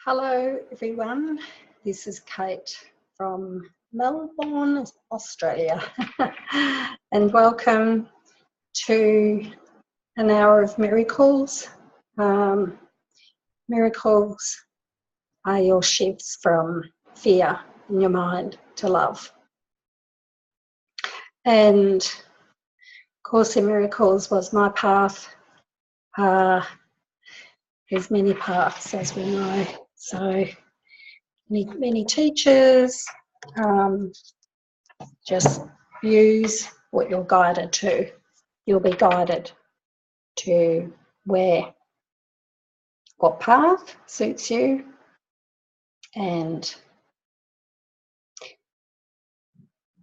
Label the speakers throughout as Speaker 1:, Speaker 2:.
Speaker 1: Hello everyone, this is Cate from Melbourne, Australia and welcome to an hour of miracles. Miracles are your shifts from fear in your mind to love. And Course in Miracles was my path. There's many paths, as we know. So many teachers, just use what you're guided to. You'll be guided to what path suits you, and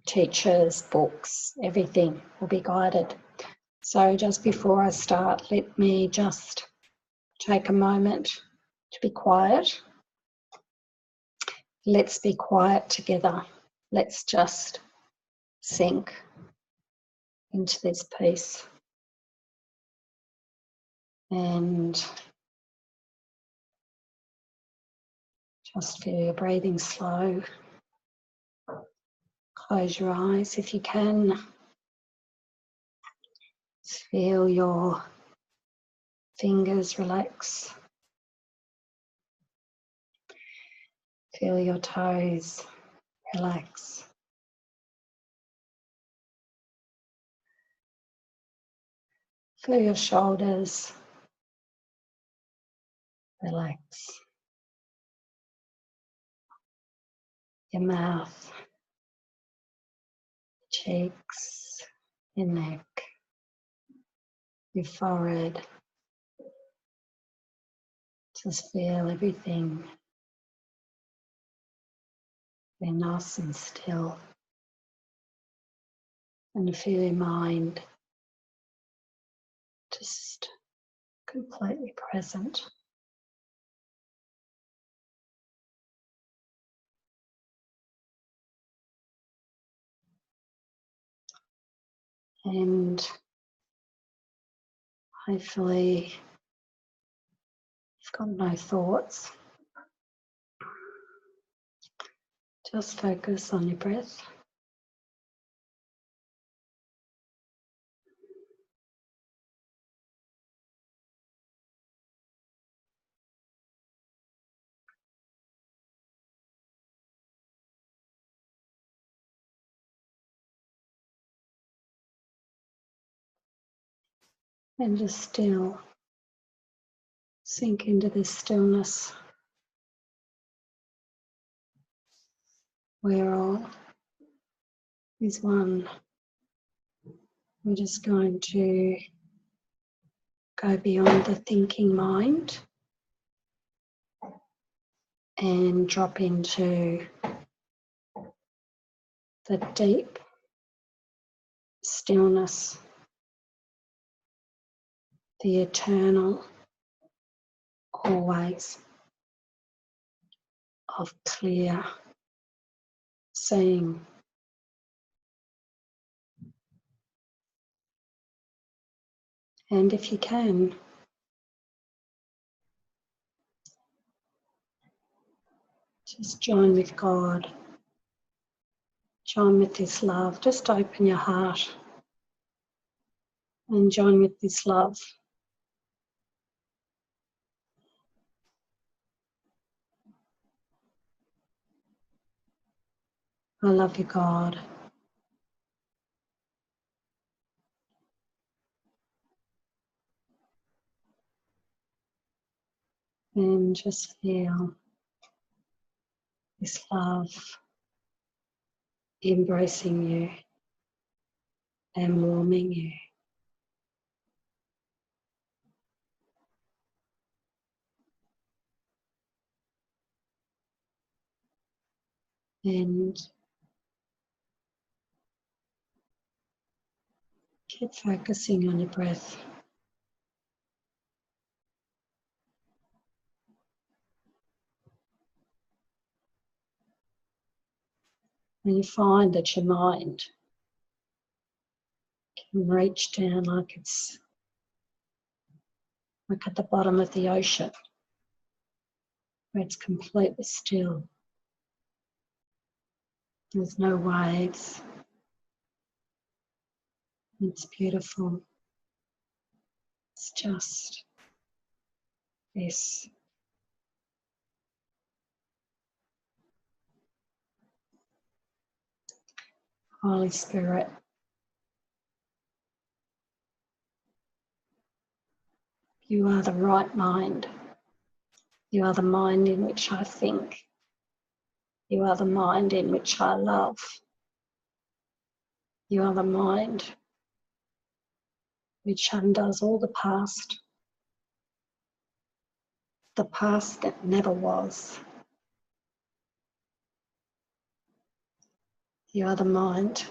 Speaker 1: teachers, books, everything will be guided. So just before I start, let me just take a moment to be quiet. Let's be quiet together. Let's just sink into this peace. And just feel your breathing slow. Close your eyes if you can. Feel your fingers relax. Feel your toes relax. Feel your shoulders relax. Your mouth, cheeks, your neck, your forehead. Just feel everything be nice and still. And feel your mind just completely present. And hopefully you've got no thoughts. Just focus on your breath. And just still sink into this stillness where all is one. We're just going to go beyond the thinking mind and drop into the deep stillness, the eternal always of clear seeing. And if you can, just join with God, join with this love. Just open your heart and join with this love. I love you, God. And just feel this love embracing you and warming you. And keep focusing on your breath. And you find that your mind can reach down like it's like at the bottom of the ocean. where it's completely still. There's no waves. It's beautiful. It's just this. Holy Spirit, you are the right mind. You are the mind in which I think. You are the mind in which I love. You are the mind which undoes all the past that never was. You are the mind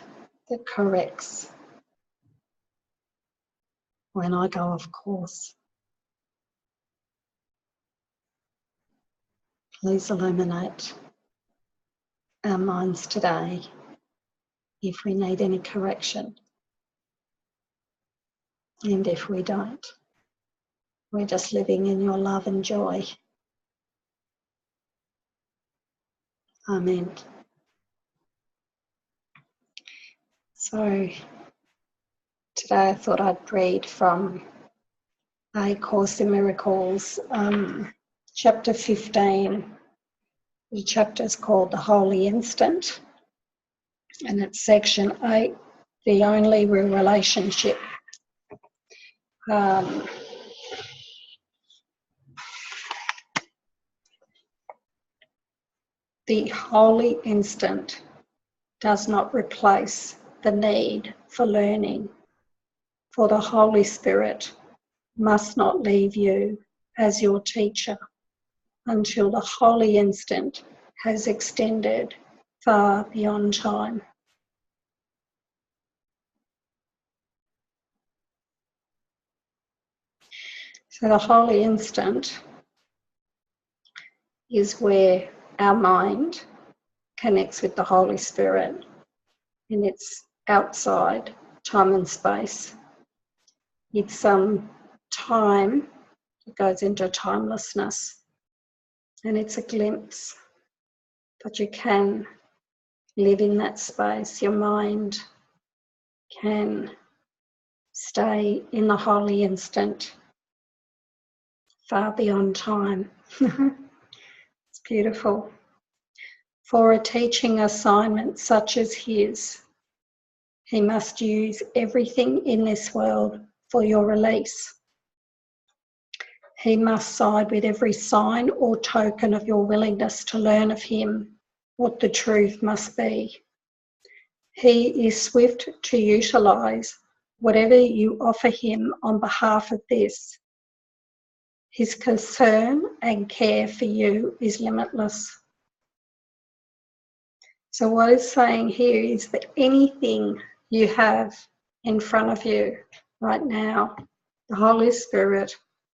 Speaker 1: that corrects when I go off course. Please illuminate our minds today if we need any correction. And if we don't, we're just living in your love and joy. Amen. So today I thought I'd read from A Course in Miracles, chapter 15. The chapter is called The Holy Instant, and it's section 8, The Only Real Relationship. The holy instant does not replace the need for learning, for the Holy Spirit must not leave you as your teacher until the holy instant has extended far beyond time. So the holy instant is where our mind connects with the Holy Spirit, and it's outside time and space. It's some time that goes into timelessness, and it's a glimpse, but you can live in that space. Your mind can stay in the holy instant far beyond time. It's beautiful. For a teaching assignment such as his, he must use everything in this world for your release. He must side with every sign or token of your willingness to learn of him what the truth must be. He is swift to utilise whatever you offer him on behalf of this. His concern and care for you is limitless. So what it's saying here is that anything you have in front of you right now, the Holy Spirit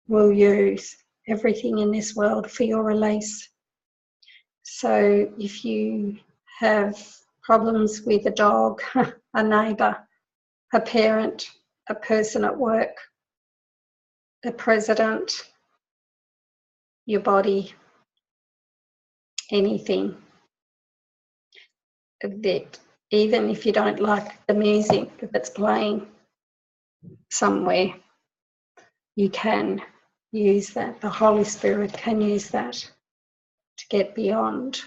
Speaker 1: will use everything in this world for your release. So if you have problems with a dog, a neighbour, a parent, a person at work, the president, your body, anything, that even if you don't like the music that's playing somewhere, you can use that. The Holy Spirit can use that to get beyond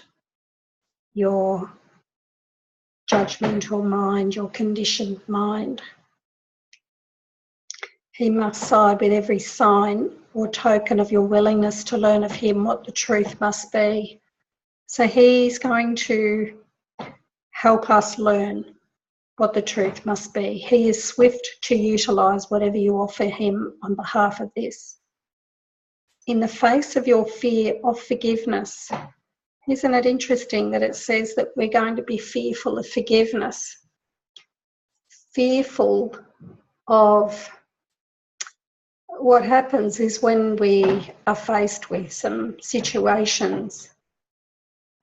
Speaker 1: your judgmental mind, your conditioned mind. He must side with every sign or token of your willingness to learn of him what the truth must be. So he's going to help us learn what the truth must be. He is swift to utilise whatever you offer him on behalf of this. In the face of your fear of forgiveness, isn't it interesting that it says that we're going to be fearful of forgiveness? Fearful of what happens is when we are faced with some situations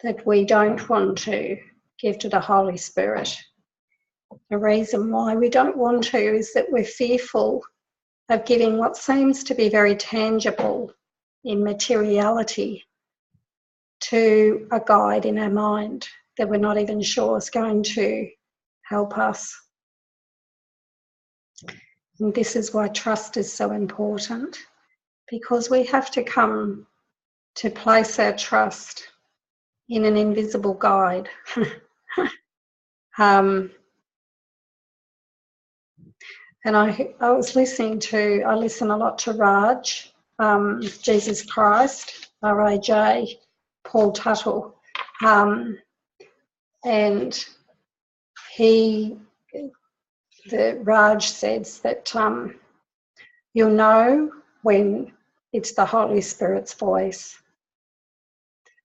Speaker 1: that we don't want to give to the Holy Spirit. The reason why we don't want to is that we're fearful of giving what seems to be very tangible in materiality to a guide in our mind that we're not even sure is going to help us. And this is why trust is so important, because we have to come to place our trust in an invisible guide. And I was listening to, I listen a lot to Raj, Jesus Christ, R-A-J, Paul Tuttle. And Raj says that you'll know when it's the Holy Spirit's voice,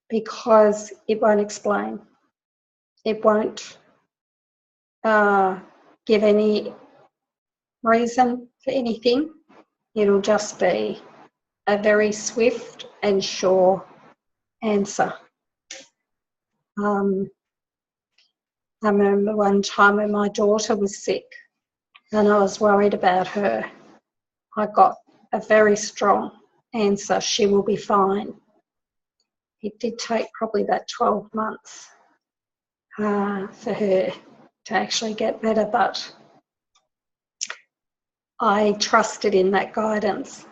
Speaker 1: because it won't explain. It won't give any reason for anything. It'll just be a very swift and sure answer. I remember one time when my daughter was sick and I was worried about her. I got a very strong answer: she will be fine. It did take probably about 12 months for her to actually get better, but I trusted in that guidance.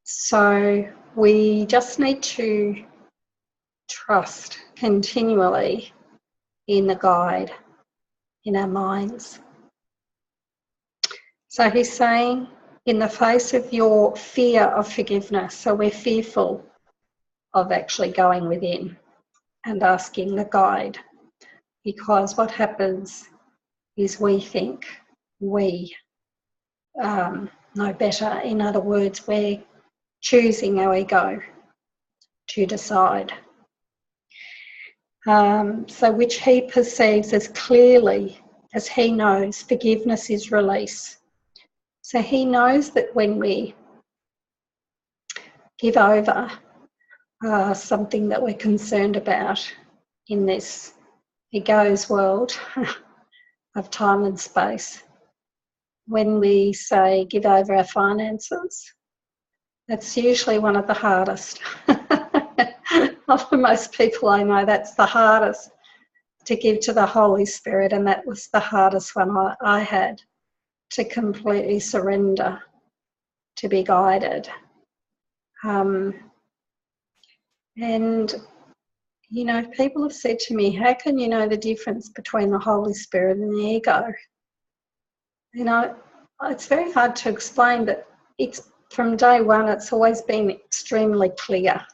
Speaker 1: So we just need to trust continually in the guide in our minds. So he's saying, in the face of your fear of forgiveness, so we're fearful of actually going within and asking the guide, because what happens is we think we know better. In other words, we're choosing our ego to decide. So which he perceives as clearly as he knows forgiveness is release. So he knows that when we give over something that we're concerned about in this ego's world of time and space, when we say give over our finances, that's usually one of the hardest. For most people I know, that's the hardest to give to the Holy Spirit, and that was the hardest one I had, to completely surrender, to be guided. And, you know, people have said to me, how can you know the difference between the Holy Spirit and the ego? You know, it's very hard to explain, but it's from day one, it's always been extremely clear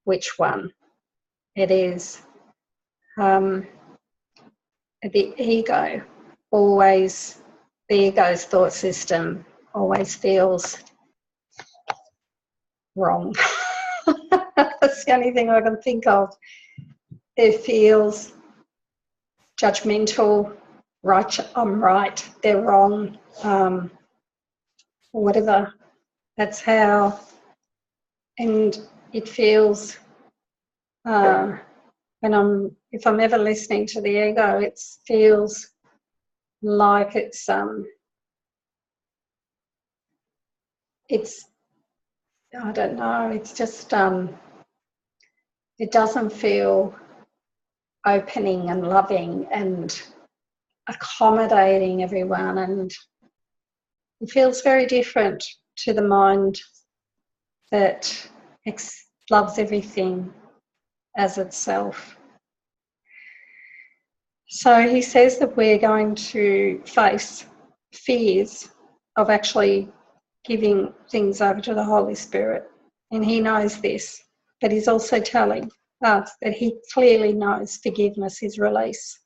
Speaker 1: which one it is. The ego always, the ego's thought system always feels wrong. That's the only thing I can think of. It feels judgmental, right, I'm right, they're wrong, whatever. That's how, and it feels, if I'm ever listening to the ego, it feels like it's I don't know, it's just, it doesn't feel opening and loving and accommodating everyone, and it feels very different to the mind that loves everything as itself. So he says that we're going to face fears of actually giving things over to the Holy Spirit, and he knows this, but he's also telling us that he clearly knows forgiveness is release.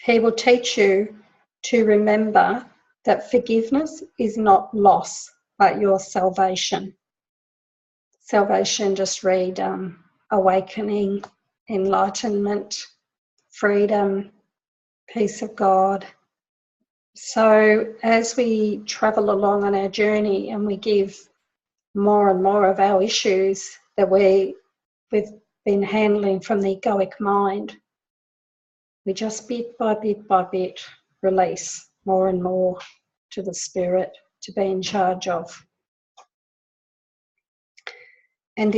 Speaker 1: He will teach you to remember that forgiveness is not loss, but your salvation. Salvation, just read awakening, enlightenment, freedom, peace of God. So as we travel along on our journey and we give more and more of our issues that we've been handling from the egoic mind, we just bit by bit release more and more to the Spirit to be in charge of. and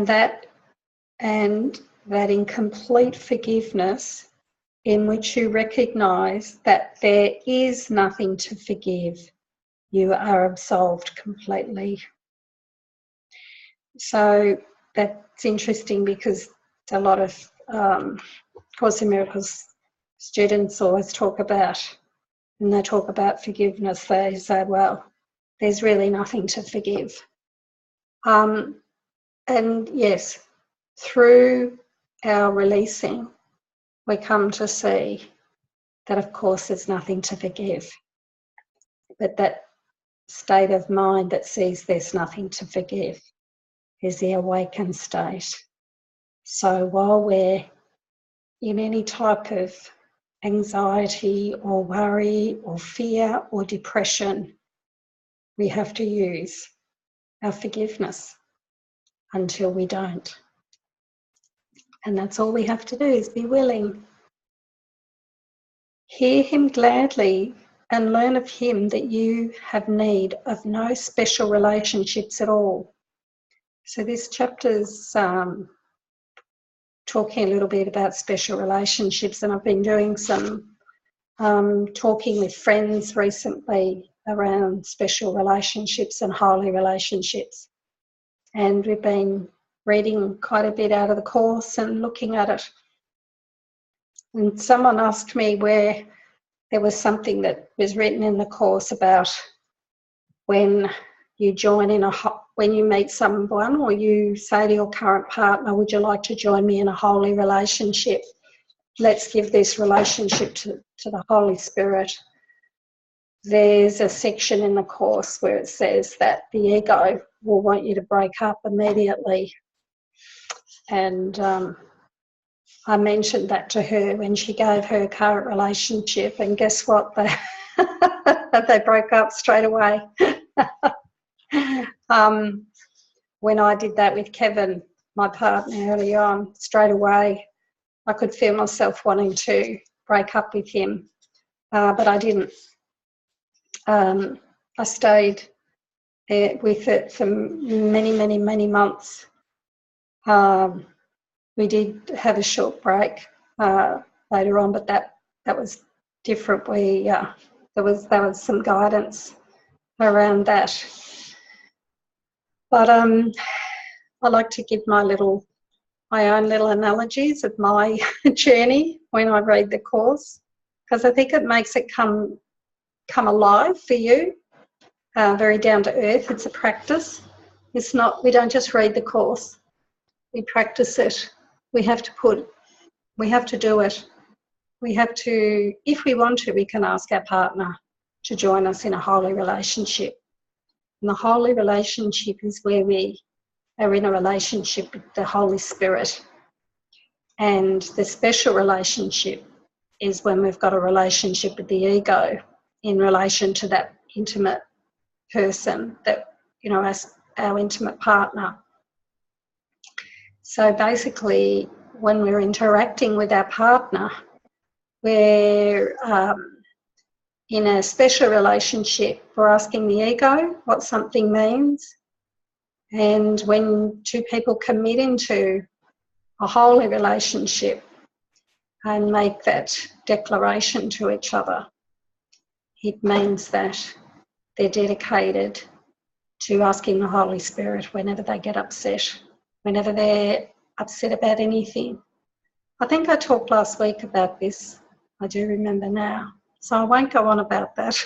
Speaker 1: that in complete forgiveness, in which you recognise that there is nothing to forgive, you are absolved completely. So that's interesting, because a lot of Course in Miracles students always talk about, when they talk about forgiveness, they say, well, there's really nothing to forgive. And yes, through our releasing, we come to see that, of course, there's nothing to forgive. But that state of mind that sees there's nothing to forgive is the awakened state. So while we're in any type of anxiety or worry or fear or depression, we have to use our forgiveness until we don't. And that's all we have to do, is be willing. Hear him gladly and learn of him that you have need of no special relationships at all. So this chapter's talking a little bit about special relationships, and I've been doing some talking with friends recently around special relationships and holy relationships. And we've been reading quite a bit out of the Course and looking at it. And someone asked me where there was something that was written in the Course about when you join in when you meet someone, or you say to your current partner, would you like to join me in a holy relationship? Let's give this relationship to the Holy Spirit. There's a section in the Course where it says that the ego will want you to break up immediately. And I mentioned that to her when she gave her current relationship, and guess what? They broke up straight away. When I did that with Kevin, my partner, early on, straight away, I could feel myself wanting to break up with him, but I didn't. I stayed with it for many, many, many months. We did have a short break later on, but that was different. There was some guidance around that. But I like to give my own little analogies of my journey when I read the Course, because I think it makes it come alive for you, very down to earth. It's a practice. It's not, we don't just read the Course, we practice it. We have to do it. We have to, if we want to, we can ask our partner to join us in a holy relationship. And the holy relationship is where we are in a relationship with the Holy Spirit. And the special relationship is when we've got a relationship with the ego in relation to that intimate person, that, as our intimate partner. So basically, when we're interacting with our partner, we're in a special relationship. We're asking the ego what something means. And when two people commit into a holy relationship and make that declaration to each other, it means that they're dedicated to asking the Holy Spirit whenever they get upset, whenever they're upset about anything. I think I talked last week about this. I do remember now. So I won't go on about that.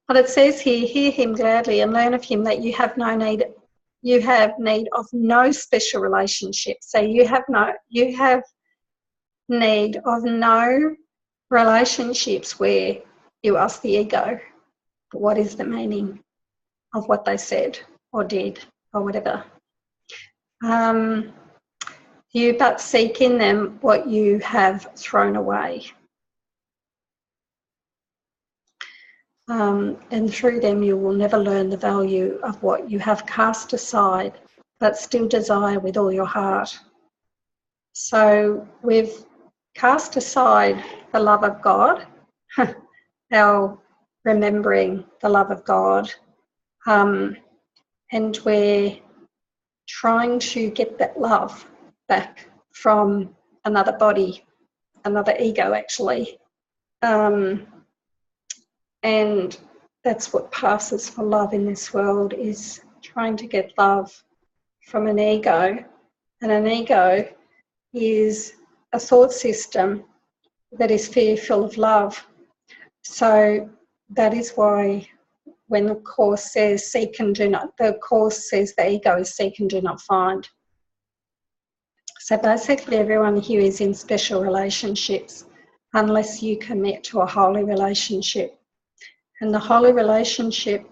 Speaker 1: But it says here, hear him gladly and learn of him that you have need of no special relationship. So you have need of no relationships where you ask the ego, what is the meaning of what they said or did or whatever. You but seek in them what you have thrown away. And through them you will never learn the value of what you have cast aside, but still desire with all your heart. So we've cast aside the love of God, our remembering the love of God. And we're trying to get that love back from another body, another ego actually. And that's what passes for love in this world, is trying to get love from an ego. And an ego is a thought system that is fearful of love. So that is why when the Course says seek and do not, the Course says the ego is seek and do not find. So basically everyone here is in special relationships unless you commit to a holy relationship. And the holy relationship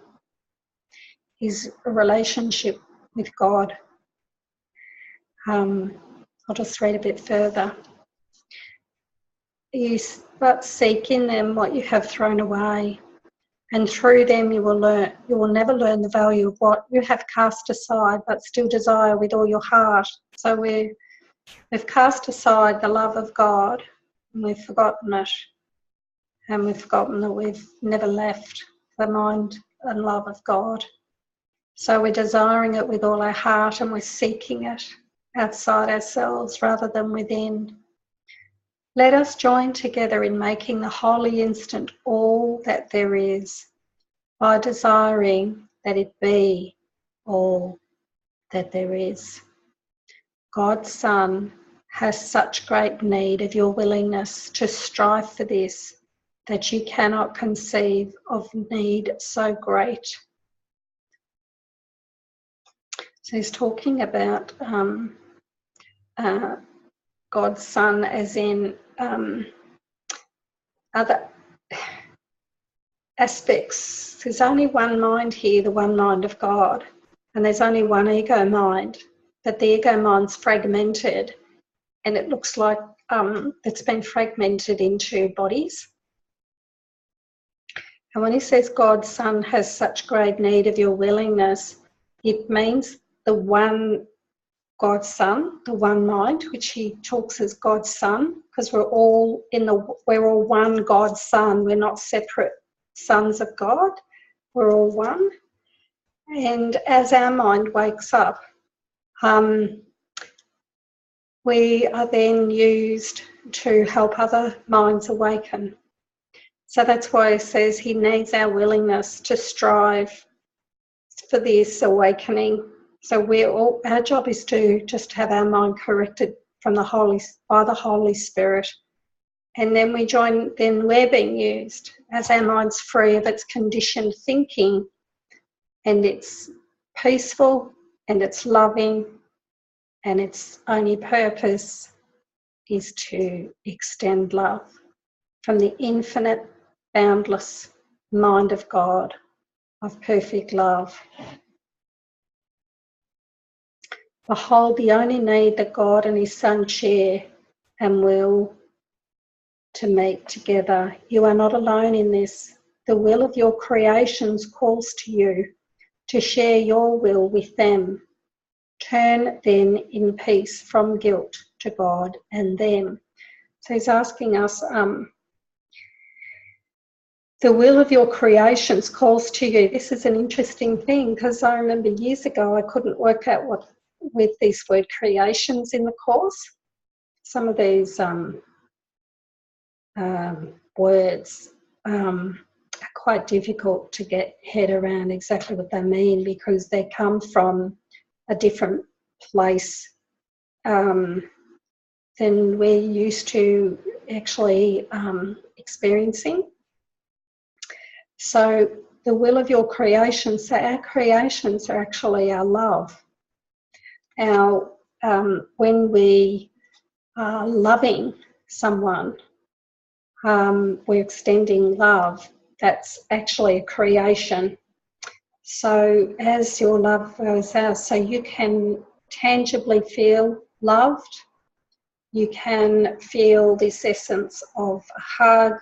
Speaker 1: is a relationship with God. I'll just read a bit further. You but seek in them what you have thrown away, and through them you will never learn the value of what you have cast aside but still desire with all your heart. So we've cast aside the love of God, and we've forgotten it, and we've forgotten that we've never left the mind and love of God. So we're desiring it with all our heart, and we're seeking it outside ourselves rather than within. Let us join together in making the holy instant all that there is, by desiring that it be all that there is. God's Son has such great need of your willingness to strive for this that you cannot conceive of need so great. So he's talking about God's Son as in other aspects. There's only one mind here, the one mind of God, and there's only one ego mind, but the ego mind's fragmented, and it looks like it's been fragmented into bodies. And when he says God's Son has such great need of your willingness, it means the one God's Son, the one mind, which he talks as God's Son, because we're all one God's Son. We're not separate sons of God. We're all one. And as our mind wakes up, we are then used to help other minds awaken. So that's why he says he needs our willingness to strive for this awakening. So our job is to just have our mind corrected by the Holy Spirit. And then we're being used as our mind's free of its conditioned thinking, and it's peaceful and it's loving, and its only purpose is to extend love from the infinite, boundless mind of God, of perfect love. Behold the only need that God and his Son share and will to meet together. You are not alone in this. The will of your creations calls to you to share your will with them. Turn then in peace from guilt to God and them. So he's asking us, the will of your creations calls to you. This is an interesting thing, because I remember years ago I couldn't work out what with this word creations in the Course. Some of these words are quite difficult to get head around exactly what they mean, because they come from a different place than we're used to actually experiencing. So the will of your creations, so our creations are actually our love. When we are loving someone, we're extending love. That's actually a creation. So as your love goes out, so you can tangibly feel loved, you can feel this essence of a hug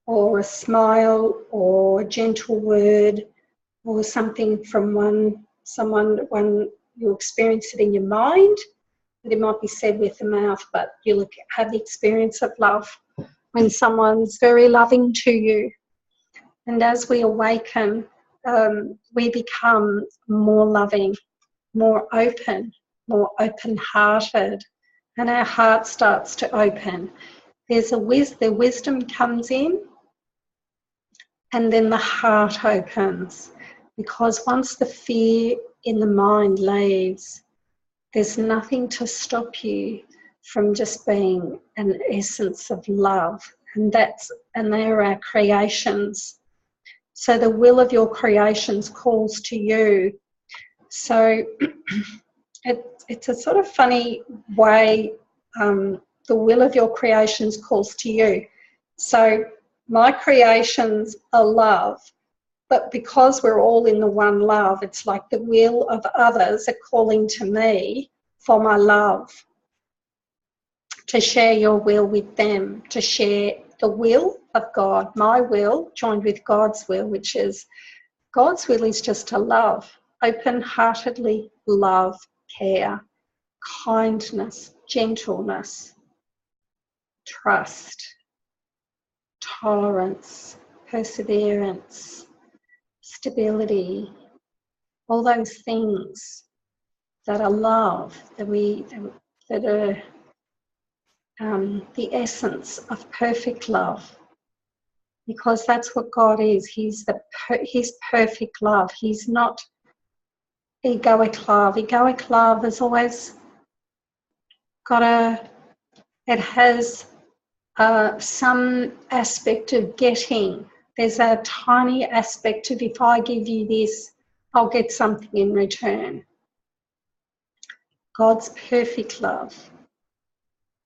Speaker 1: or a smile or a gentle word or something from someone when you experience it in your mind, but it might be said with the mouth, but you'll have the experience of love when someone's very loving to you. And as we awaken, we become more loving, more open-hearted, and our heart starts to open. The wisdom comes in, and then the heart opens. Because once the fear in the mind leaves, there's nothing to stop you from just being an essence of love. And they're our creations. So the will of your creations calls to you. So it's a sort of funny way, the will of your creations calls to you. So my creations are love, but because we're all in the one love, it's like the will of others are calling to me for my love, to share your will with them, to share the will of God, my will joined with God's will, which is, God's will is just to love, open-heartedly love, care, kindness, gentleness, trust, tolerance, perseverance, stability, all those things that are love, that are the essence of perfect love, because that's what God is. He's perfect love. He's not egoic love. Egoic love has always got it has some aspect of getting. There's a tiny aspect of, if I give you this, I'll get something in return. God's perfect love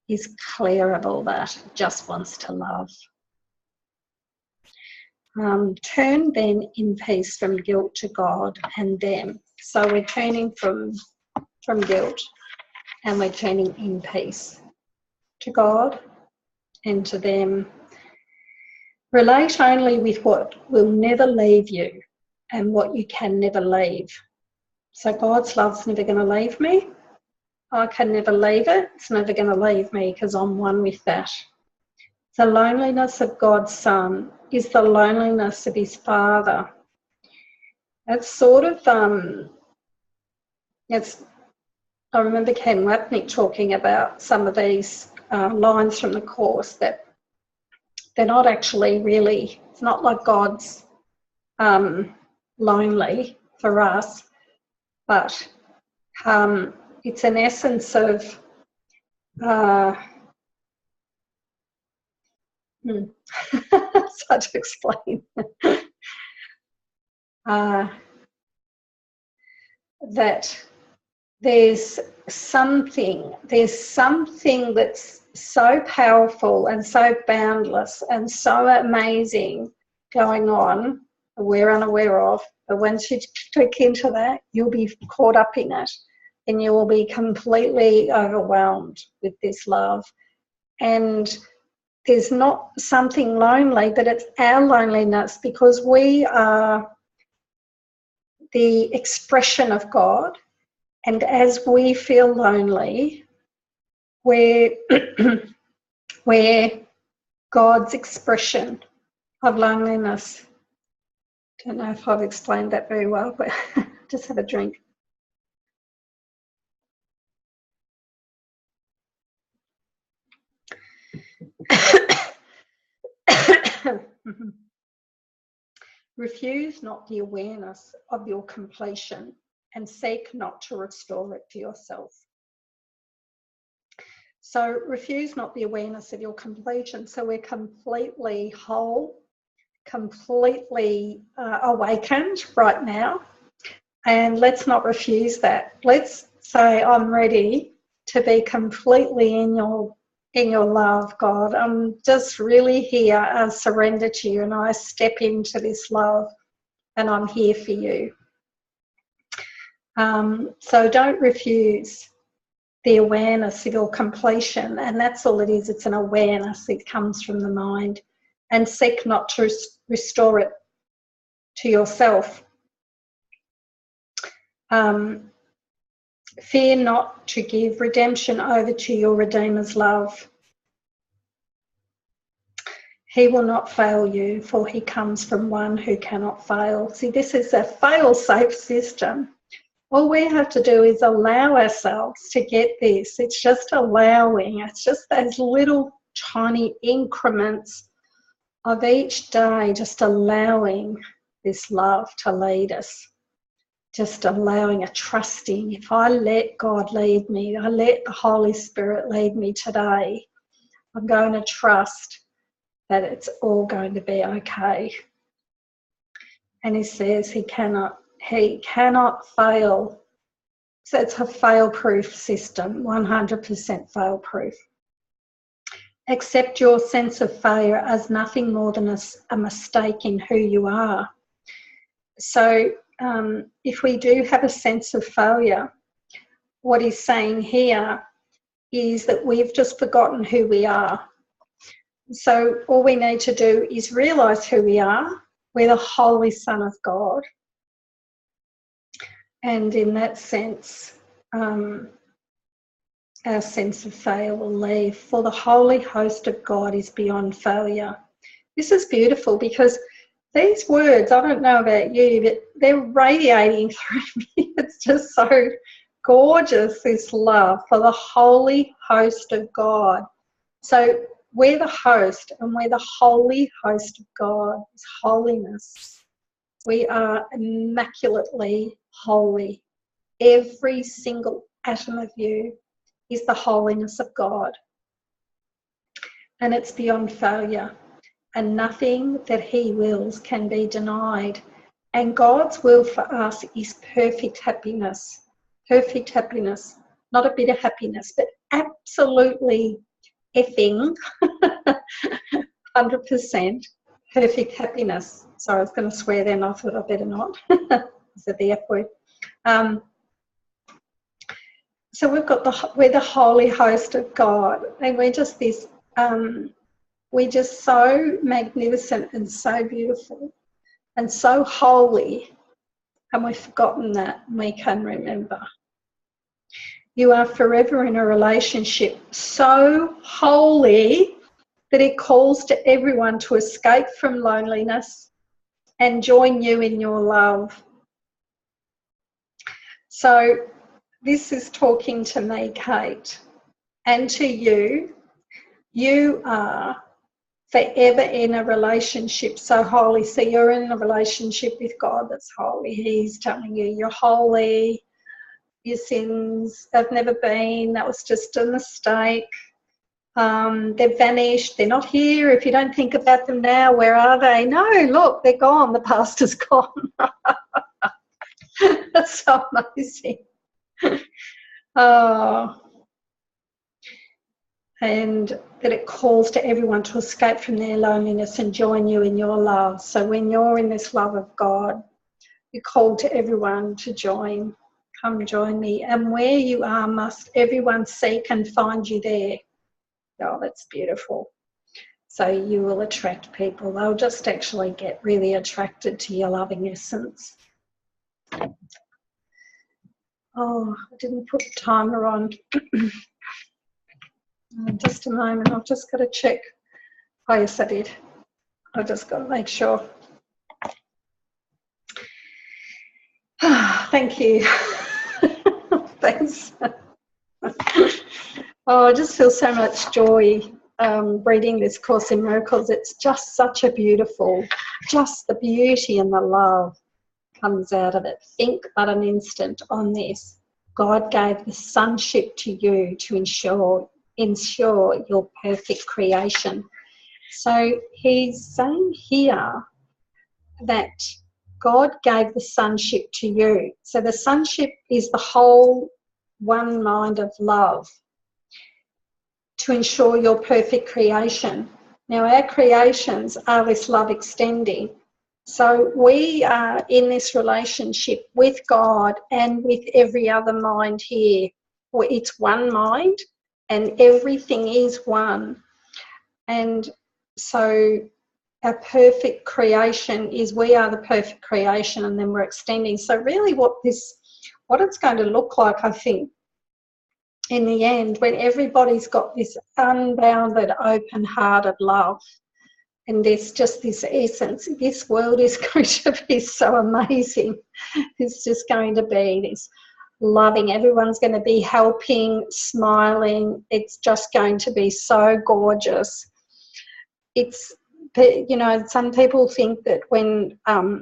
Speaker 1: is clear of all that, just wants to love. Turn then in peace from guilt to God and them. So we're turning from guilt, and we're turning in peace to God and to them. Relate only with what will never leave you and what you can never leave. So God's love's never going to leave me. I can never leave it. It's never going to leave me because I'm one with that. The loneliness of God's Son is the loneliness of his Father. It's sort of, I remember Ken Wapnick talking about some of these lines from the Course, that they're not actually really, it's not like God's lonely for us, but it's an essence of it's hard to explain. That there's something that's so powerful and so boundless and so amazing going on that we're unaware of, but once you click into that, you'll be caught up in it and you will be completely overwhelmed with this love. And there's not something lonely, but it's our loneliness, because we are the expression of God. And as we feel lonely, we're God's expression of loneliness. Don't know if I've explained that very well, but just have a drink. Refuse not the awareness of your completion, and seek not to restore it to yourself. So refuse not the awareness of your completion. So we're completely whole, completely awakened right now. And let's not refuse that. Let's say, I'm ready to be completely in your love, God. I'm just really here. I surrender to you and I step into this love, and I'm here for you. So don't refuse the awareness of your completion, and that's all it is. It's an awareness. It comes from the mind. And seek not to restore it to yourself. Fear not to give redemption over to your Redeemer's love. He will not fail you, for he comes from one who cannot fail. See, this is a fail-safe system. All we have to do is allow ourselves to get this. It's just allowing. It's just those little tiny increments of each day, just allowing this love to lead us. Just allowing a trusting. If I let God lead me, I let the Holy Spirit lead me today, I'm going to trust that it's all going to be okay. And he says he cannot fail. So it's a fail-proof system, 100% fail-proof. Accept your sense of failure as nothing more than a mistake in who you are. So if we do have a sense of failure, what he's saying here is that we've just forgotten who we are. So all we need to do is realise who we are. We're the Holy Son of God. And in that sense, our sense of failure will leave. For the holy host of God is beyond failure. This is beautiful because these words, I don't know about you, but they're radiating through me. It's just so gorgeous, this love for the holy host of God. So we're the host and we're the holy host of God, His holiness. We are immaculately holy. Every single atom of you is the holiness of God. And it's beyond failure. And nothing that He wills can be denied. And God's will for us is perfect happiness. Perfect happiness. Not a bit of happiness, but absolutely effing 100% perfect happiness. Sorry, I was going to swear then, I thought I better not. I said the F word. So we're the holy host of God, and we're just this, we're just so magnificent and so beautiful and so holy, and we've forgotten that, and we can remember. You are forever in a relationship so holy that it calls to everyone to escape from loneliness and join you in your love. So this is talking to me, Cate, and to you. You are forever in a relationship so holy. So you're in a relationship with God that's holy. He's telling you you're holy. Your sins have never been. That was just a mistake. They've vanished. They're not here. If you don't think about them now, where are they? No, look, they're gone. The past is gone. That's so amazing. Oh. And that it calls to everyone to escape from their loneliness and join you in your love. So when you're in this love of God, you call to everyone to join. Come join me. And where you are, must everyone seek and find you there. Oh, that's beautiful. So you will attract people. They'll just actually get really attracted to your loving essence. Oh, I didn't put the timer on. Just a moment, I've just got to check. Oh, yes, I did. I've just got to make sure. Thank you. Thanks. Oh, I just feel so much joy reading this Course in Miracles. It's just such a beautiful, just the beauty and the love comes out of it. Think but an instant on this. God gave the sonship to you to ensure your perfect creation. So he's saying here that God gave the sonship to you. So the sonship is the whole one mind of love to ensure your perfect creation. Now our creations are this love extending. So we are in this relationship with God and with every other mind here. It's one mind and everything is one. And so our perfect creation is we are the perfect creation, and then we're extending. So really what it's going to look like, I think, in the end, when everybody's got this unbounded, open-hearted love, And there's just this essence. This world is going to be so amazing. It's just going to be this loving. Everyone's going to be helping, smiling. It's just going to be so gorgeous. It's, you know, some people think that when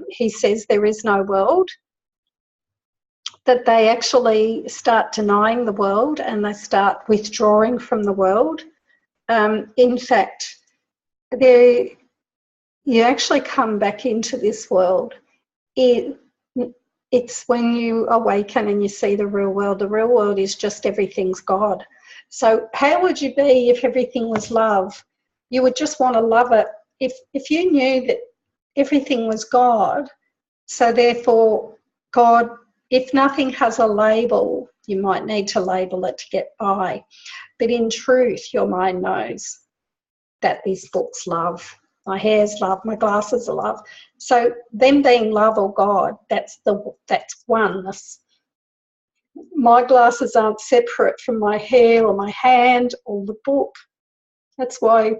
Speaker 1: he says there is no world, that they actually start denying the world and they start withdrawing from the world. In fact, you actually come back into this world. It's when you awaken and you see the real world. The real world is just everything's God. So how would you be if everything was love? You would just want to love it. If you knew that everything was God, so therefore God, if nothing has a label, you might need to label it to get by. But in truth, your mind knows that this book's love. My hair's love, my glasses are love. So them being love or God, that's oneness. My glasses aren't separate from my hair or my hand or the book. That's why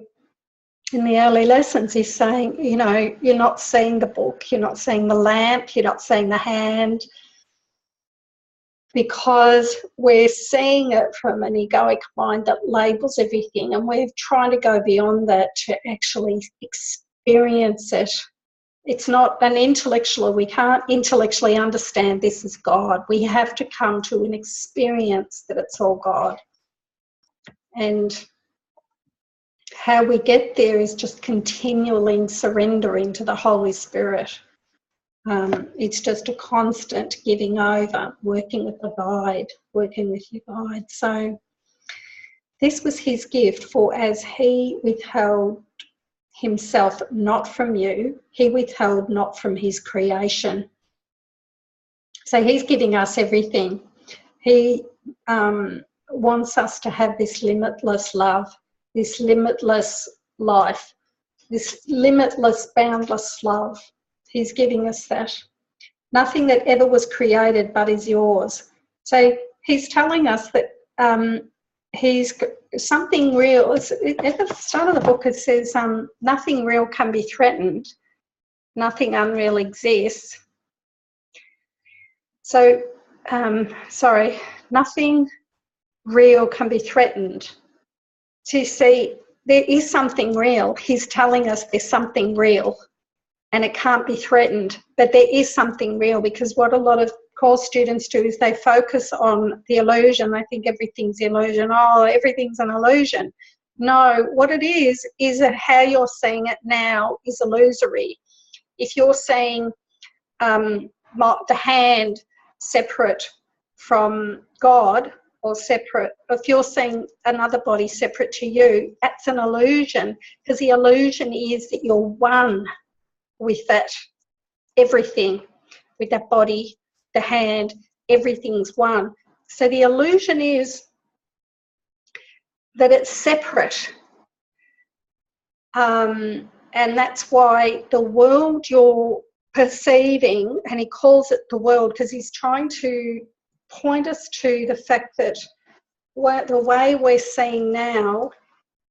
Speaker 1: in the early lessons he's saying, you know, you're not seeing the book, you're not seeing the lamp, you're not seeing the hand, because we're seeing it from an egoic mind that labels everything, and we're trying to go beyond that to actually experience it. It's not an intellectual, we can't intellectually understand this is God. We have to come to an experience that it's all God. And how we get there is just continually surrendering to the Holy Spirit. It's just a constant giving over, working with the guide, working with your guide. So this was his gift, for as he withheld himself not from you, he withheld not from his creation. So he's giving us everything. He wants us to have this limitless love, this limitless life, this limitless, boundless love. He's giving us that. Nothing that ever was created but is yours. So he's telling us that he's something real. At the start of the book it says nothing real can be threatened, nothing unreal exists. So, nothing real can be threatened. So you see, there is something real. He's telling us there's something real and it can't be threatened, but there is something real, because what a lot of course students do is they focus on the illusion. They think everything's illusion. Oh, everything's an illusion. No, what it is that how you're seeing it now is illusory. If you're seeing the hand separate from God, or separate, if you're seeing another body separate to you, that's an illusion, because the illusion is that you're one with that everything, with that body, the hand, everything's one. So the illusion is that it's separate. And that's why the world you're perceiving, and he calls it the world because he's trying to point us to the fact that the way we're seeing now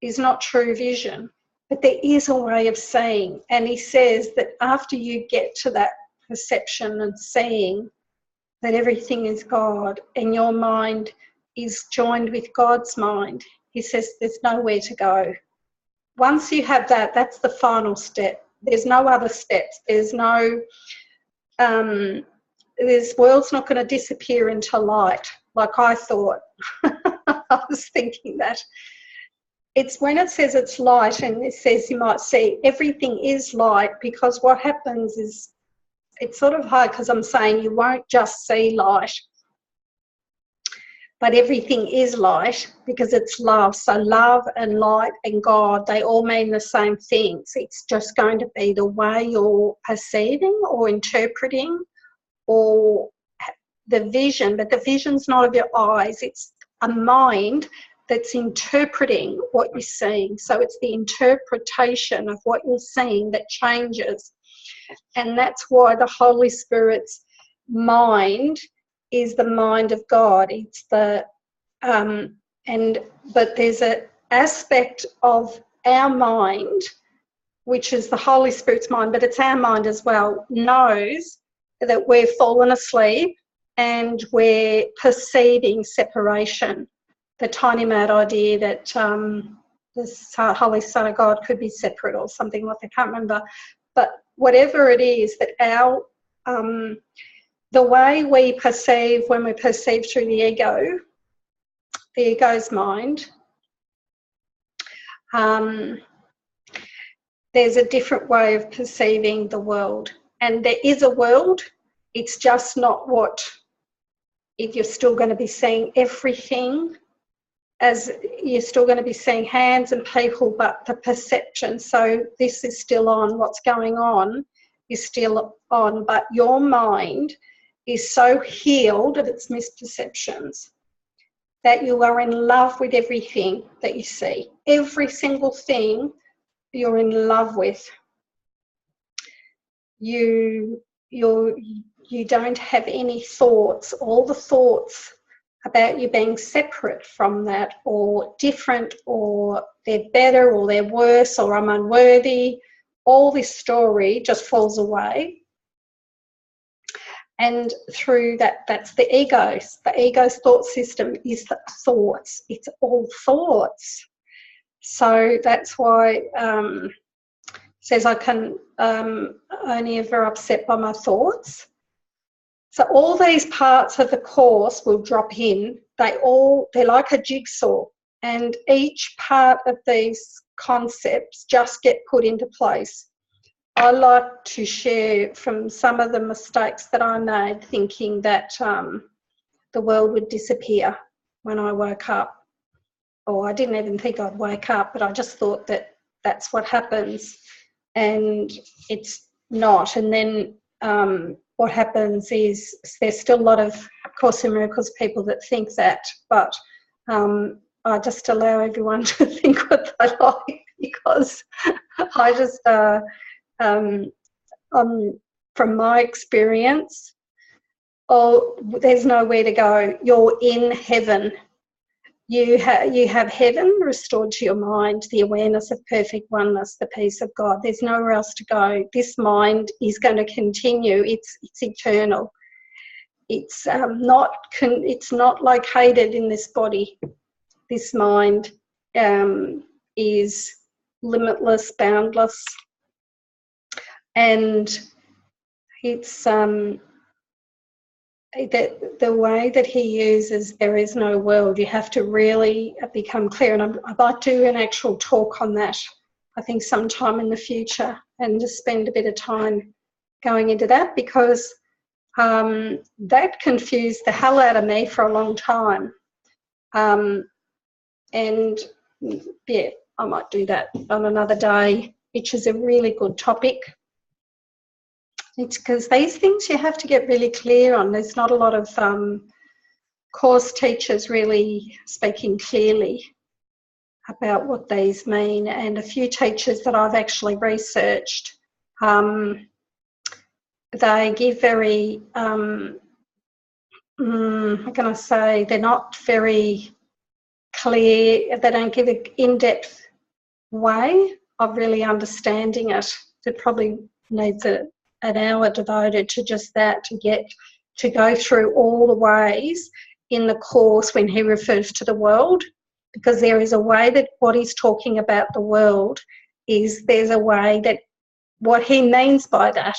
Speaker 1: is not true vision, but there is a way of seeing. And he says that after you get to that perception and seeing that everything is God and your mind is joined with God's mind, he says there's nowhere to go. Once you have that, that's the final step. There's no other steps. There's no, this world's not going to disappear into light, like I thought. I was thinking that. It's when it says it's light, and it says you might see everything is light, because what happens is, it's sort of hard because I'm saying you won't just see light, but everything is light because it's love. So love and light and God, they all mean the same things. It's just going to be the way you're perceiving or interpreting, or the vision, but the vision's not of your eyes, it's a mind that's interpreting what you're seeing. So it's the interpretation of what you're seeing that changes. And that's why the Holy Spirit's mind is the mind of God. It's the but there's an aspect of our mind which is the Holy Spirit's mind, but it's our mind as well, knows that we've fallen asleep and we're perceiving separation. The tiny mad idea that the Holy Son of God could be separate or something like that, I can't remember. But whatever it is, that our the way we perceive when we perceive through the ego's mind, there's a different way of perceiving the world. And there is a world, it's just not what, if you're still going to be seeing everything, as you're still going to be seeing hands and people, but the perception, so this is still on, what's going on is still on, but your mind is so healed of its misperceptions that you are in love with everything that you see. Every single thing you're in love with. You don't have any thoughts. All the thoughts about you being separate from that, or different, or they're better, or they're worse, or I'm unworthy, all this story just falls away. And through that, that's the ego. The ego's thought system is the thoughts. It's all thoughts. So that's why it says I can only ever upset by my thoughts. So all these parts of the course will drop in. They're like a jigsaw, and each part of these concepts just get put into place. I like to share from some of the mistakes that I made, thinking that the world would disappear when I woke up. Or I didn't even think I'd wake up, but I just thought that that's what happens, and it's not. And then what happens is there's still a lot of Course in Miracles people that think that, but I just allow everyone to think what they like, because I just, from my experience, there's nowhere to go. You're in heaven. You have heaven restored to your mind, the awareness of perfect oneness, the peace of God. There's nowhere else to go. This mind is going to continue. It's eternal. It's not located in this body. This mind is limitless, boundless, and it's the way that he uses there is no world. You have to really become clear, and I might do an actual talk on that, I think, sometime in the future, and just spend a bit of time going into that, because that confused the hell out of me for a long time. And yeah, I might do that on another day, which is a really good topic. It's because these things you have to get really clear on. There's not a lot of course teachers really speaking clearly about what these mean, and a few teachers that I've actually researched, they give very, how can I say, they're not very clear, they don't give an in-depth way of really understanding it. It probably needs an hour devoted to just that, to go through all the ways in the course when he refers to the world, because there is a way that what he's talking about the world is, there's a way that what he means by that.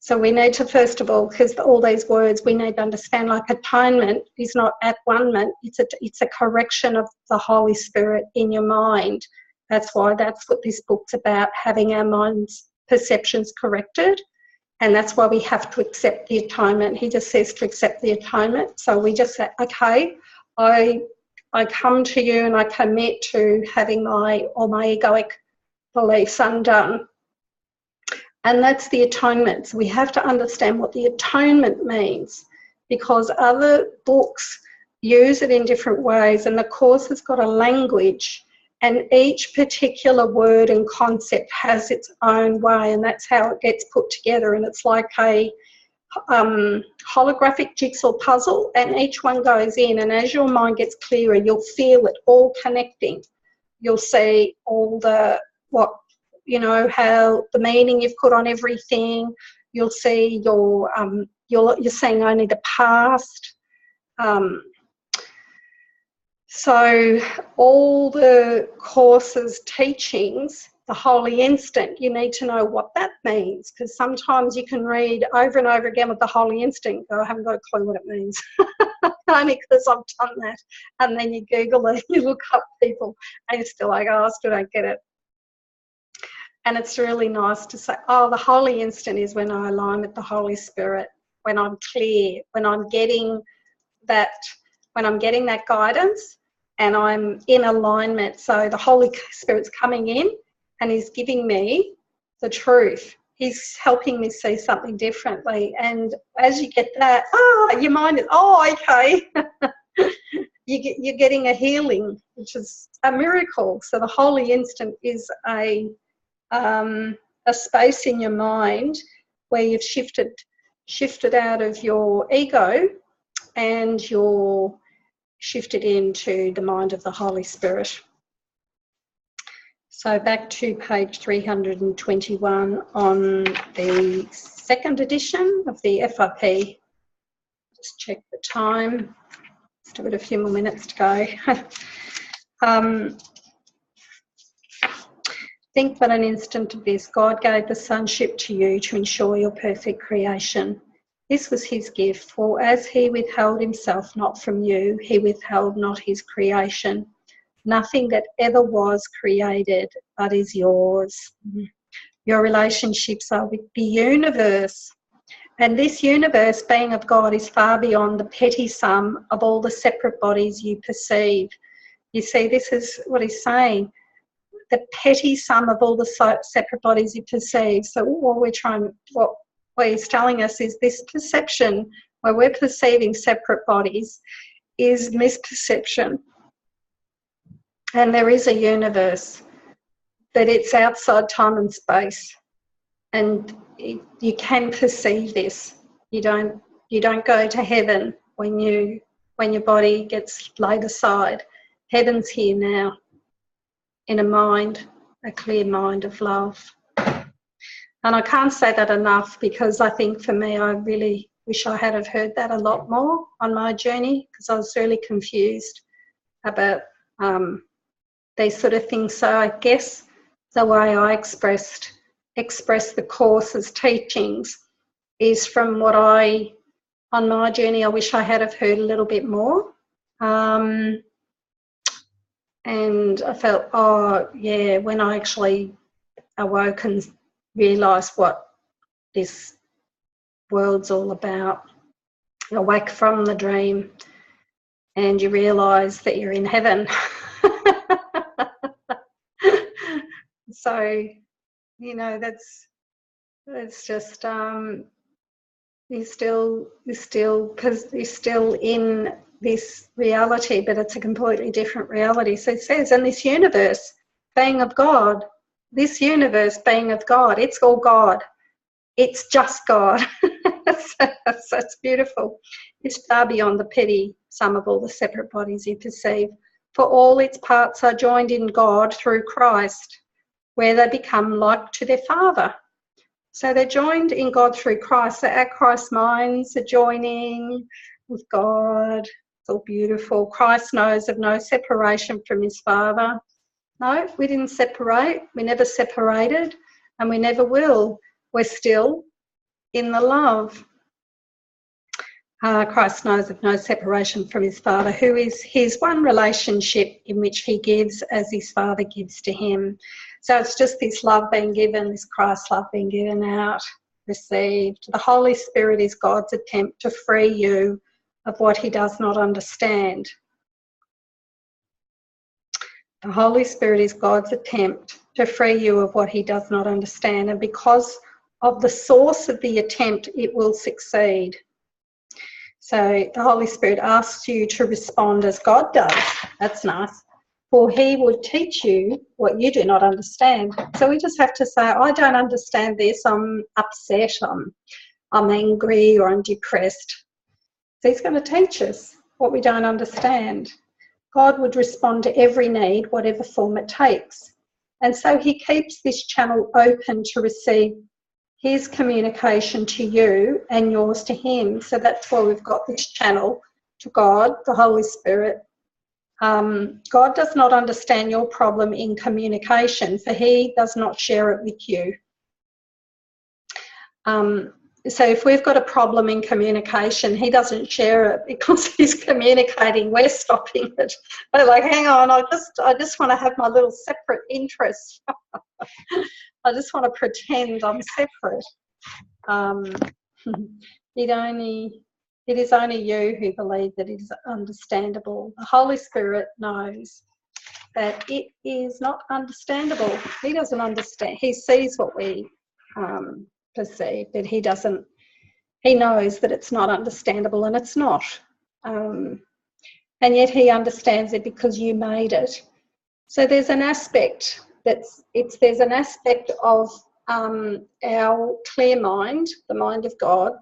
Speaker 1: So we need to, first of all, because all these words we need to understand, like atonement is not at-one-ment, it's a correction of the Holy Spirit in your mind. That's why that's what this book's about, having our mind's perceptions corrected. And that's why we have to accept the atonement. He just says to accept the atonement. So we just say, okay, I come to you and I commit to having all my egoic beliefs undone. And that's the atonement. So we have to understand what the atonement means, because other books use it in different ways, and the Course has got a language, and each particular word and concept has its own way, and that's how it gets put together. And it's like a holographic jigsaw puzzle, and each one goes in, and as your mind gets clearer, you'll feel it all connecting. You'll see all the you know, how the meaning you've put on everything. You'll see you're seeing only the past. So all the Course's teachings, the holy instant, you need to know what that means, because sometimes you can read over and over again with the holy instant, go, I haven't got a clue what it means. Only because I've done that. And then you Google it, you look up people, and you're still like, oh, I still don't get it. And it's really nice to say, oh, the holy instant is when I align with the Holy Spirit, when I'm clear, when I'm getting that guidance and I'm in alignment. So the Holy Spirit's coming in and He's giving me the truth. He's helping me see something differently. And as you get that, your mind is, okay. You're getting a healing, which is a miracle. So the holy instant is a space in your mind where you've shifted out of your ego and you're shifted into the mind of the Holy Spirit. So back to page 321 on the second edition of the FRP. Just check the time. Still got a few more minutes to go. Think but an instant of this. God gave the sonship to you to ensure your perfect creation. This was His gift, for as He withheld Himself not from you, He withheld not His creation. Nothing that ever was created but is yours. Your relationships are with the universe. And this universe, being of God, is far beyond the petty sum of all the separate bodies you perceive. You see, this is what He's saying. The petty sum of all the separate bodies you perceive. So what He's telling us is this perception where we're perceiving separate bodies is misperception. And there is a universe, but it's outside time and space. And you can perceive this. You don't go to heaven when your body gets laid aside. Heaven's here now, in a mind, a clear mind of love. And I can't say that enough, because I think for me, I really wish I had have heard that a lot more on my journey, because I was really confused about these sort of things. So I guess the way I express the Course's teachings is from what on my journey, I wish I had have heard a little bit more. And I felt, when I actually awoke and realised what this world's all about, awake from the dream, and you realise that you're in heaven. So, you know, that's just you're still in this reality, but it's a completely different reality. So it says, in this universe being of God, it's all God. It's just God. So it's beautiful. It's far beyond the petty sum of all the separate bodies you perceive. For all its parts are joined in God through Christ, where they become like to their Father. So they're joined in God through Christ. So our Christ minds are joining with God. It's all beautiful. Christ knows of no separation from His Father. No, we didn't separate. We never separated, and we never will. We're still in the love. Christ knows of no separation from His Father, who is His one relationship in which He gives as His Father gives to Him. So it's just this love being given, this Christ love being given out, received. The Holy Spirit is God's attempt to free you of what He does not understand. The Holy Spirit is God's attempt to free you of what He does not understand. And because of the source of the attempt, it will succeed. So the Holy Spirit asks you to respond as God does. That's nice. For He would teach you what you do not understand. So we just have to say, I don't understand this. I'm upset. I'm angry, or I'm depressed. So He's going to teach us what we don't understand. God would respond to every need, whatever form it takes. And so he keeps this channel open to receive his communication to you and yours to him. So that's why we've got this channel to God, the Holy Spirit. God does not understand your problem in communication, for he does not share it with you. So if we've got a problem in communication, he doesn't share it because he's communicating. We're stopping it. We're like, hang on, I just want to have my little separate interests. I just want to pretend I'm separate. It is only you who believe that it is understandable. The Holy Spirit knows that it is not understandable. He doesn't understand. He sees what we perceive, but he doesn't. He knows that it's not understandable, and it's not. And yet he understands it because you made it. So there's an aspect there's an aspect of our clear mind, the mind of God,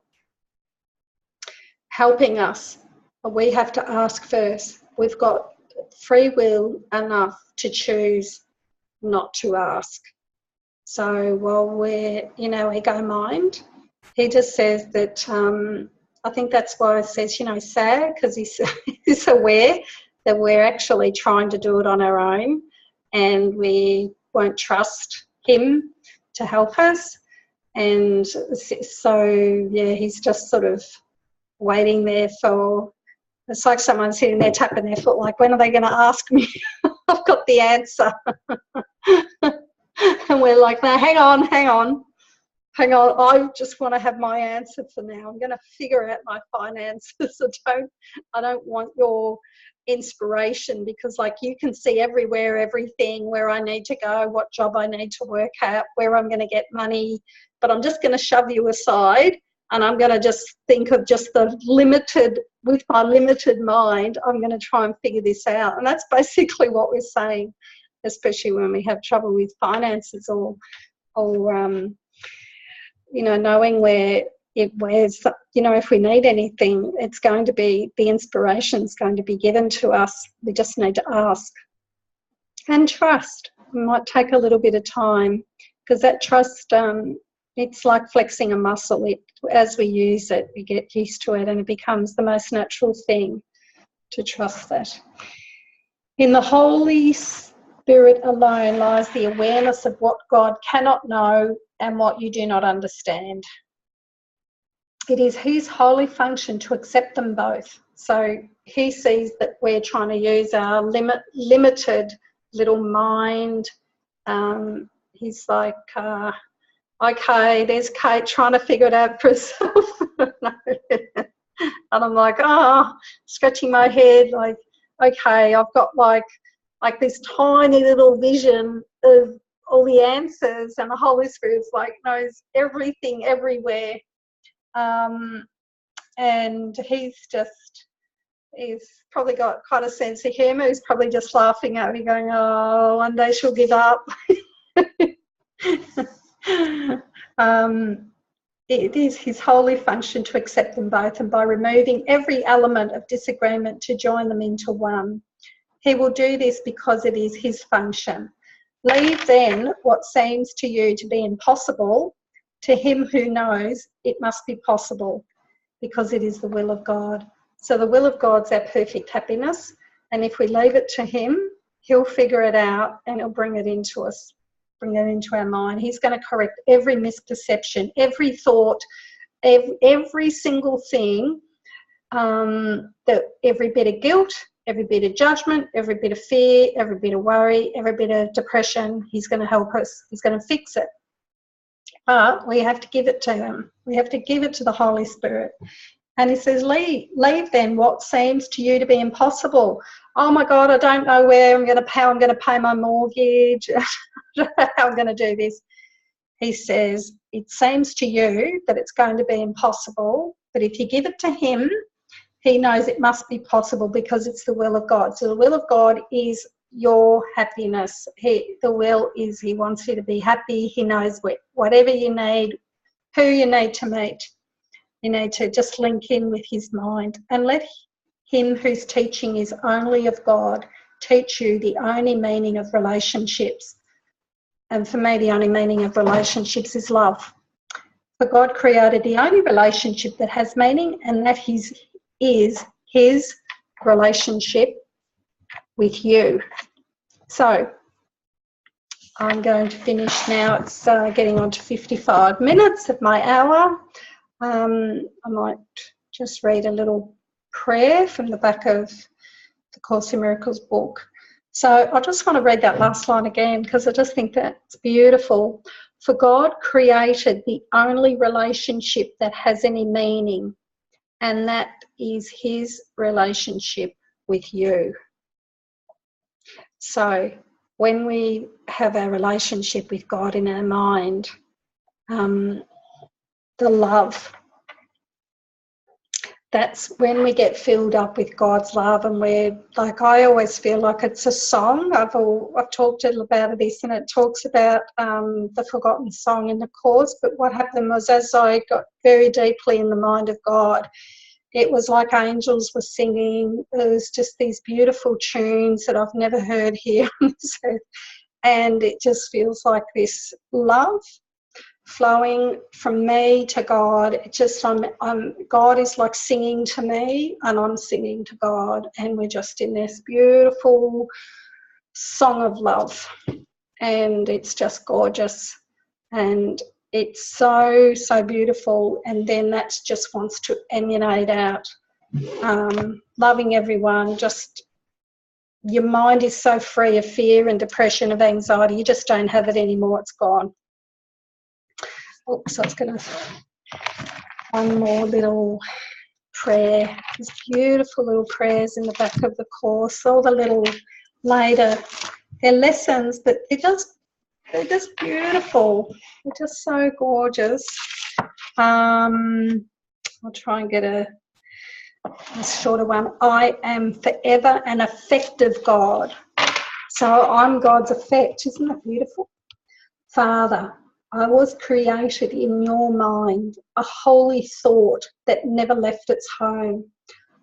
Speaker 1: helping us. But we have to ask first. We've got free will enough to choose not to ask. So while we're in our ego mind, he just says that, I think that's why it says, sad, because he's aware that we're actually trying to do it on our own and we won't trust him to help us. And so, yeah, he's just sort of waiting there for, it's like someone sitting there tapping their foot, like, when are they going to ask me? I've got the answer. And we're like, no, hang on. I just want to have my answer for now. I'm going to figure out my finances. I don't want your inspiration, because like you can see everywhere, everything, where I need to go, what job I need to work at, where I'm going to get money, but I'm just going to shove you aside and I'm going to just think of just with my limited mind, I'm going to try and figure this out. And that's basically what we're saying, especially when we have trouble with finances or knowing where if we need anything, it's going to be, the inspiration's going to be given to us. We just need to ask and trust. It might take a little bit of time, because that trust, it's like flexing a muscle. As we use it, we get used to it, and it becomes the most natural thing to trust that. In the Holy Spirit alone lies the awareness of what God cannot know and what you do not understand. It is his holy function to accept them both. So he sees that we're trying to use our limited little mind. He's like, okay, there's Cate trying to figure it out for herself. And I'm like, scratching my head, like, okay, I've got like this tiny little vision of all the answers, and the Holy Spirit's like knows everything everywhere. And he's probably got quite a sense of humour. He's probably just laughing at me going, oh, one day she'll give up. It is his holy function to accept them both, and by removing every element of disagreement to join them into one. He will do this because it is his function. Leave then what seems to you to be impossible to him who knows it must be possible, because it is the will of God. So the will of God's our perfect happiness, and if we leave it to him, he'll figure it out and he'll bring it into us, bring it into our mind. He's going to correct every misperception, every thought, every single thing, that every bit of guilt, every bit of judgment, every bit of fear, every bit of worry, every bit of depression. He's going to help us. He's going to fix it. But we have to give it to him. We have to give it to the Holy Spirit. And he says, leave then what seems to you to be impossible. Oh my God, I don't know how I'm going to pay my mortgage, how I'm going to do this. He says, it seems to you that it's going to be impossible, but if you give it to him, he knows it must be possible, because it's the will of God. So the will of God is your happiness. The will is he wants you to be happy. He knows whatever you need, who you need to meet. You need to just link in with his mind and let him whose teaching is only of God teach you the only meaning of relationships. And for me, the only meaning of relationships is love. For God created the only relationship that has meaning, and that is his relationship with you. So I'm going to finish now. It's getting on to 55 minutes of my hour. I might just read a little prayer from the back of the Course in Miracles book. So I just want to read that last line again, because I just think that's beautiful. For God created the only relationship that has any meaning, and that is his relationship with you. So when we have our relationship with God in our mind, the love, that's when we get filled up with God's love, and we're like, I always feel like it's a song. I've talked a little about this, and it talks about the forgotten song in the Course. But what happened was, as I got very deeply in the mind of God, it was like angels were singing. It was just these beautiful tunes that I've never heard here on this earth, and it just feels like this love flowing from me to God. It just, God is like singing to me, and I'm singing to God, and we're just in this beautiful song of love, and it's just gorgeous, and it's so, so beautiful. And then that just wants to emanate out, loving everyone. Just, your mind is so free of fear and depression, of anxiety. You just don't have it anymore. It's gone. Oops, I was going to, one more little prayer. There's beautiful little prayers in the back of the Course, all the little later, they're lessons, but they're just beautiful. They're just so gorgeous. I'll try and get a shorter one. I am forever an effect of God. So I'm God's effect. Isn't that beautiful? Father, I was created in your mind, a holy thought that never left its home.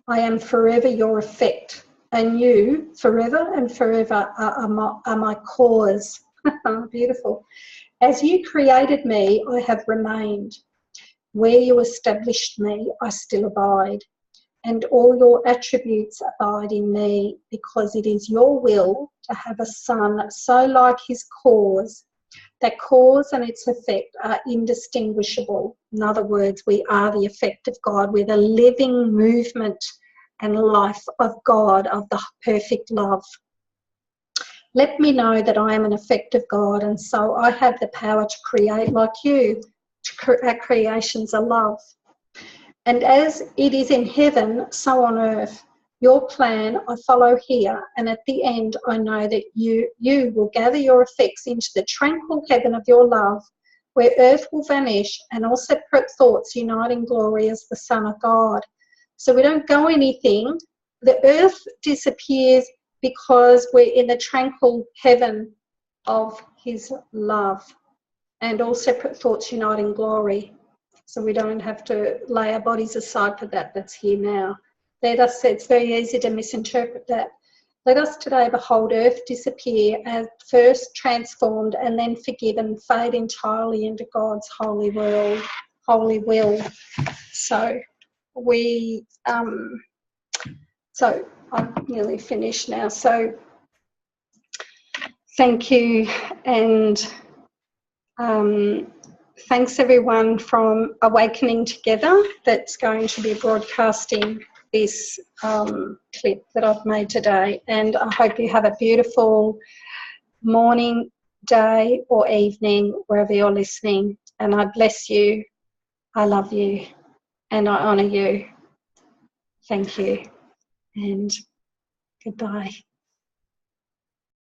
Speaker 1: I am forever your effect, and you, forever and forever, are my cause. Beautiful. As you created me, I have remained. Where you established me, I still abide. And all your attributes abide in me, because it is your will to have a son so like his cause. That cause and its effect are indistinguishable. In other words, we are the effect of God. We're the living movement and life of God, of the perfect love. Let me know that I am an effect of God, and so I have the power to create like you. Our creations are love. And as it is in heaven, so on earth. Your plan I follow here, and at the end I know that you will gather your effects into the tranquil heaven of your love, where earth will vanish and all separate thoughts unite in glory as the Son of God. So we don't go anything. The earth disappears because we're in the tranquil heaven of his love, and all separate thoughts unite in glory. So we don't have to lay our bodies aside for that. That's here now. Let us, it's very easy to misinterpret that. Let us today behold earth disappear, as first transformed and then forgiven, fade entirely into God's holy world, holy will. So so I'm nearly finished now. So thank you, and thanks everyone from Awakening Together that's going to be broadcasting this clip that I've made today. And I hope you have a beautiful morning, day or evening, wherever you're listening. And I bless you, I love you, and I honour you. Thank you, and goodbye.